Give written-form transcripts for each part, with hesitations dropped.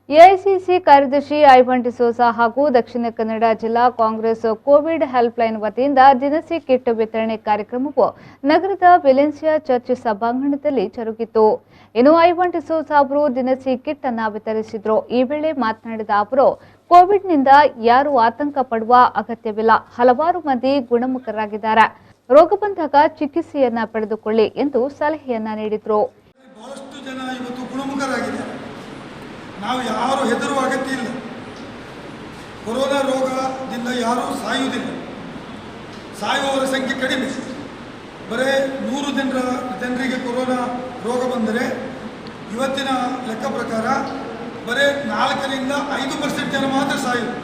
AICC ಕಾರ್ಯದರ್ಶಿ ಐವನ್ ಡಿಸೋಜ ಹಾಗೂ ದಕ್ಷಿಣ ಕನ್ನಡ ಜಿಲ್ಲಾ ಕಾಂಗ್ರೆಸ್ ಕೋವಿಡ್ ಹೆಲ್ಪ್ಲೈನ್ ವತಿಯಿಂದ ದಿನಸಿ ಕಿಟ್ ವಿತರಣೆ ಕಾರ್ಯಕ್ರಮವು ನಗರದ ವೆಲೆನ್ಸಿಯಾ ಚರ್ಚ್ ಸಭಾಂಗಣದಲ್ಲಿ ಜರುಗಿತು. ಇನ್ನು ಐವನ್ ಡಿಸೋಜ ಅವರು ದಿನಸಿ ಕಿಟ್ ಅನ್ನು ವಿತರಿಸಿದರು. ಈ ವೇಳೆ ಮಾತನಾಡಿದ ಅವರು, ಕೋವಿಡ್ನಿಂದ ಯಾರು ಆತಂಕ ಪಡುವ ಅಗತ್ಯವಿಲ್ಲ. ಹಲವಾರು ಮಂದಿ ಗುಣಮುಖರಾಗಿದ್ದಾರೆ. ರೋಗ ಬಂದಾಗ ಚಿಕಿತ್ಸೆಯನ್ನ ಪಡೆದುಕೊಳ್ಳಿ ಎಂದು ಸಲಹೆಯನ್ನ ನೀಡಿದರು. ನಾವು ಯಾರು ಹೆದರುವ ಅಗತ್ಯ ಇಲ್ಲ. ಕೊರೋನಾ ರೋಗದಿಂದ ಯಾರೂ ಸಾಯುವುದಿಲ್ಲ. ಸಾಯುವವರ ಸಂಖ್ಯೆ ಕಡಿಮೆ. ಬರೇ 100 ಜನರಿಗೆ ಕೊರೋನಾ ರೋಗ ಬಂದರೆ ಇವತ್ತಿನ ಲೆಕ್ಕ ಪ್ರಕಾರ ಬರೇ 4ರಿಂದ 5% ಜನ ಮಾತ್ರ ಸಾಯುವುದು.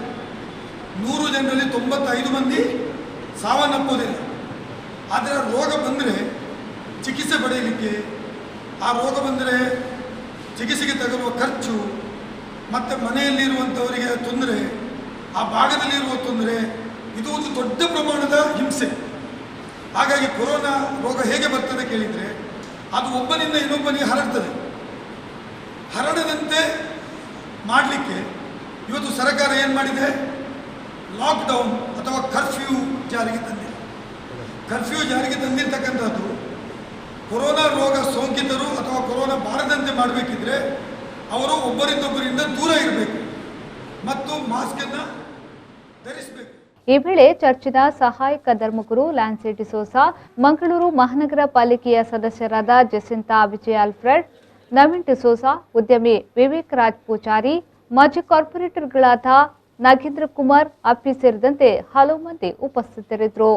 100 ಜನರಲ್ಲಿ 95 ಮಂದಿ ಸಾವನ್ನಪ್ಪುವುದಿಲ್ಲ. ಆದರೆ ರೋಗ ಬಂದರೆ ಚಿಕಿತ್ಸೆ ಪಡೆಯಲಿಕ್ಕೆ, ಆ ರೋಗ ಬಂದರೆ ಚಿಕಿತ್ಸೆಗೆ ತಗಲುವ ಖರ್ಚು, ಮತ್ತು ಮನೆಯಲ್ಲಿರುವಂಥವರಿಗೆ ತೊಂದರೆ, ಆ ಭಾಗದಲ್ಲಿರುವ ತೊಂದರೆ, ಇದು ಒಂದು ದೊಡ್ಡ ಪ್ರಮಾಣದ ಹಿಂಸೆ. ಹಾಗಾಗಿ ಕೊರೋನಾ ರೋಗ ಹೇಗೆ ಬರ್ತದೆ ಕೇಳಿದರೆ, ಅದು ಒಬ್ಬನಿಂದ ಇನ್ನೊಬ್ಬನಿಗೆ ಹರಡ್ತದೆ. ಹರಡದಂತೆ ಮಾಡಲಿಕ್ಕೆ ಇವತ್ತು ಸರ್ಕಾರ ಏನು ಮಾಡಿದೆ? ಲಾಕ್ಡೌನ್ ಅಥವಾ ಕರ್ಫ್ಯೂ ಜಾರಿಗೆ ತಂದಿದೆ. ಕರ್ಫ್ಯೂ ಜಾರಿಗೆ ತಂದಿರ್ತಕ್ಕಂಥದ್ದು ಕೊರೋನಾ ರೋಗ ಸೋಂಕಿತರು ಅಥವಾ ಕೊರೋನಾ ಬಾರದಂತೆ ಮಾಡಬೇಕಿದ್ರೆ ಅವರು ಒಬ್ಬರಿಂದೊಬ್ಬರಿಂದ ದೂರ ಇರಬೇಕು ಮತ್ತು ಮಾಸ್ಕ್ ಅನ್ನು ಧರಿಸಬೇಕು. ಈ ವೇಳೆ ಚರ್ಚಿನ ಸಹಾಯಕ ಧರ್ಮಗುರು ಲ್ಯಾನ್ಸಿ ಡಿಸೋಜ, ಮಂಗಳೂರು ಮಹಾನಗರ ಪಾಲಿಕೆಯ ಸದಸ್ಯರಾದ ಜೆಸಿಂತಾ ವಿಜಯ್ ಆಲ್ಫ್ರೆಡ್, ನವೀನ್ ಡಿಸೋಜ, ಉದ್ಯಮಿ ವಿವೇಕ್ ರಾಜ್ ಪೂಜಾರಿ, ಮಾಜಿ ಕಾರ್ಪೊರೇಟರ್ಗಳಾದ ನಾಗೇಂದ್ರ ಕುಮಾರ್ ಅಪ್ಪಿ ಸೇರಿದಂತೆ ಹಲವು ಮಂದಿ ಉಪಸ್ಥಿತರಿದ್ದರು.